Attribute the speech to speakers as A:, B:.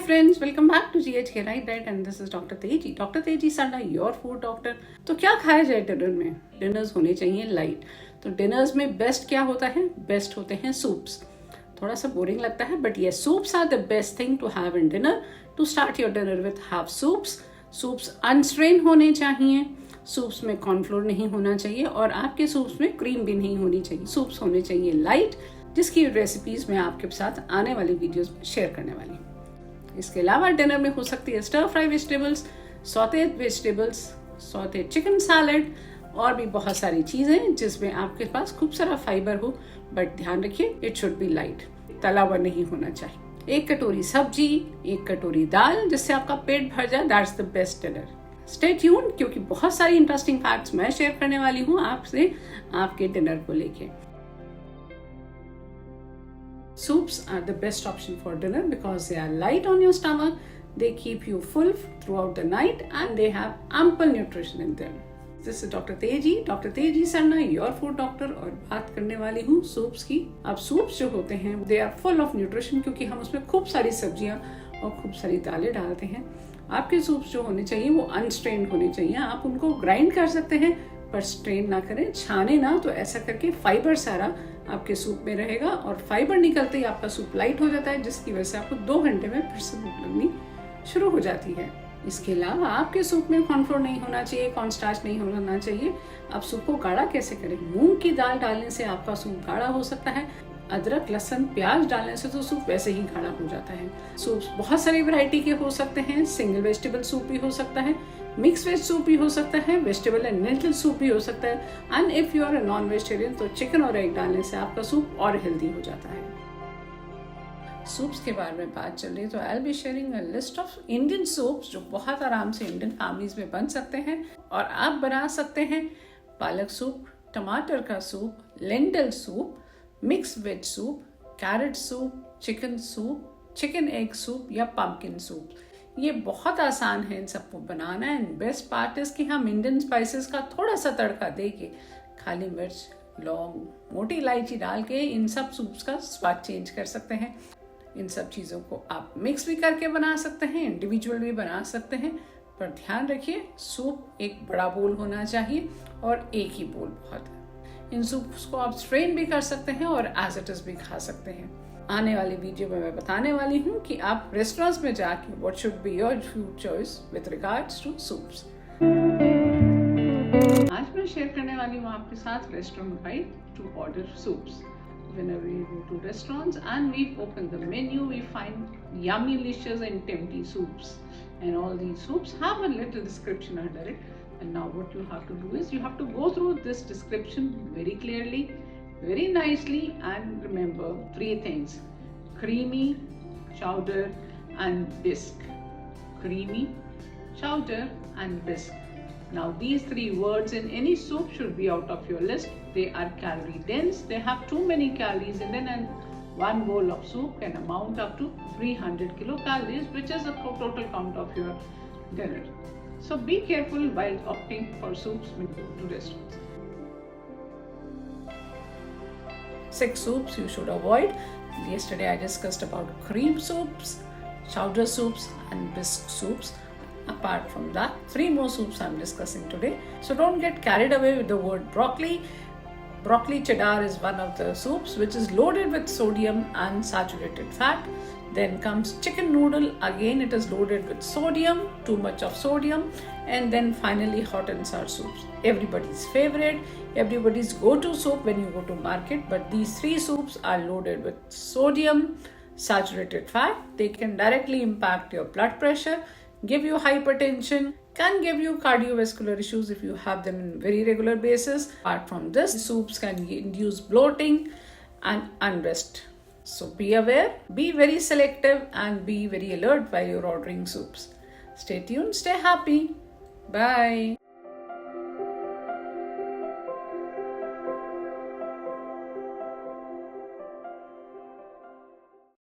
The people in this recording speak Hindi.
A: friends, welcome back to GHK Right and this is Dr. Teji. Dr. Teji Sarna, your food doctor. तो क्या खाया जाए डिनर में? डिनर्स होने चाहिए लाइट. तो डिनर्स में बेस्ट क्या होता है? बेस्ट होते हैं सूप्स. थोड़ा सा बोरिंग लगता है बट ये soups are the best thing to have in dinner. To start your dinner with have soups. Soups unstrain होने चाहिए. सूप्स में कॉर्नफ्लोर नहीं होना चाहिए और आपके सूप्स में क्रीम भी नहीं होनी चाहिए. सूप्स होने चाहिए लाइट, जिसकी रेसिपीज मैं आपके साथ आने वाली वीडियोस में शेयर करने वाली हूँ. इसके अलावा डिनर में हो सकती है stir fry vegetables, sauteed chicken salad और भी बहुत सारी चीजें जिसमें आपके पास खूब सारा फाइबर हो. बट ध्यान रखिए, इट शुड बी लाइट. तला हुआ नहीं होना चाहिए. 1 कटोरी सब्जी, 1 कटोरी दाल, जिससे आपका पेट भर जाए. That's the best dinner. Stay tuned, क्योंकि बहुत सारी इंटरेस्टिंग फैक्ट्स मैं शेयर करने वाली हूँ आपसे आपके डिनर को लेके. Soups are the best option for dinner because they are light on your stomach, they keep you full throughout the night and they have ample nutrition in them. This is Dr. Teji Sarna, your food doctor, और बात करने वाली हूँ सूप्स की. अब सूप्स जो होते हैं they are full of nutrition क्योंकि हम उसमें खूब सारी सब्जियां और खूब सारी दालें डालते हैं. आपके सूप्स जो होने चाहिए वो अनस्ट्रेन्ड होने चाहिए. आप उनको ग्राइंड कर सकते हैं पर स्ट्रेन ना करें, छाने ना. तो ऐसा करके फाइबर सारा आपके सूप में रहेगा और फाइबर निकलते ही आपका सूप लाइट हो जाता है, जिसकी वजह से आपको 2 घंटे में फिर से भूख लगनी शुरू हो जाती है. इसके अलावा आपके सूप में कॉर्नफ्लोर नहीं होना चाहिए, कॉर्नस्टार्च नहीं होना चाहिए. आप सूप को गाढ़ा कैसे करें? मूंग की दाल डालने से आपका सूप गाढ़ा हो सकता है. अदरक, लहसुन, प्याज डालने से तो सूप वैसे ही गाढ़ा हो जाता है. सूप्स बहुत सारी वैरायटी के हो सकते हैं. सिंगल वेजिटेबल सूप भी हो सकता है, मिक्स वेज सूप भी हो सकता है, वेजिटेबल एंड लेंटिल सूप भी हो सकता है. And if you are a non vegetarian तो चिकन और एग डालने से आपका सूप और हेल्दी हो जाता है. सूप्स के बारे में बात चल रही है तो I will be sharing a list of Indian soups जो बहुत आराम से इंडियन फैमिलीज में बन सकते हैं और आप बना सकते हैं. पालक सूप, टमाटर का soup, lentil soup, mix veg soup, carrot soup, chicken soup, chicken egg soup या पम्पकिन सूप. ये बहुत आसान है इन सबको बनाना. एंड बेस्ट पार्ट इज कि हम इंडियन स्पाइसेस का थोड़ा सा तड़का दे के, खाली मिर्च, लौंग, मोटी इलायची डाल के इन सब सूप्स का स्वाद चेंज कर सकते हैं. इन सब चीज़ों को आप मिक्स भी करके बना सकते हैं, इंडिविजुअल भी बना सकते हैं. पर ध्यान रखिए, सूप एक बड़ा बोल होना चाहिए और एक ही बोल बहुत है. इन सूप्स को आप स्ट्रेन भी कर सकते हैं और एज इट इज भी खा सकते हैं. आने वाली वीडियो में मैं बताने वाली हूँ कि आप रेस्टोरेंट्स में जाके what should be your food choice with regards to soups. आज मैं शेयर करने वाली हूँ आपके साथ restaurant guide to order soups. Whenever we go to restaurants and we open the menu, we find yummy, delicious and tempting soups. And all these soups have a little description under it. And now what you have to do is you have to go through this description very clearly, very nicely, and remember 3 things: creamy, chowder and bisque. Creamy, chowder and bisque. Now these 3 words in any soup should be out of your list. They are calorie dense. They have too many calories in them, and 1 bowl of soup can amount up to 300 kilocalories, which is the total count of your dinner. So be careful while opting for soups when you go to restaurants. 6 soups you should avoid. Yesterday I discussed about cream soups, chowder soups and bisque soups. Apart from that, 3 more soups I'm discussing today. So don't get carried away with the word broccoli. Broccoli cheddar is one of the soups which is loaded with sodium and saturated fat. Then comes chicken noodle. Again, it is loaded with sodium, too much of sodium. And then finally, hot and sour soups. Everybody's favorite, everybody's go-to soup when you go to market. But these 3 soups are loaded with sodium, saturated fat. They can directly impact your blood pressure, give you hypertension, can give you cardiovascular issues if you have them in very regular basis. Apart from this, soups can induce bloating and unrest. So be aware, be very selective and be very alert while you're ordering soups. Stay tuned, stay happy. Bye.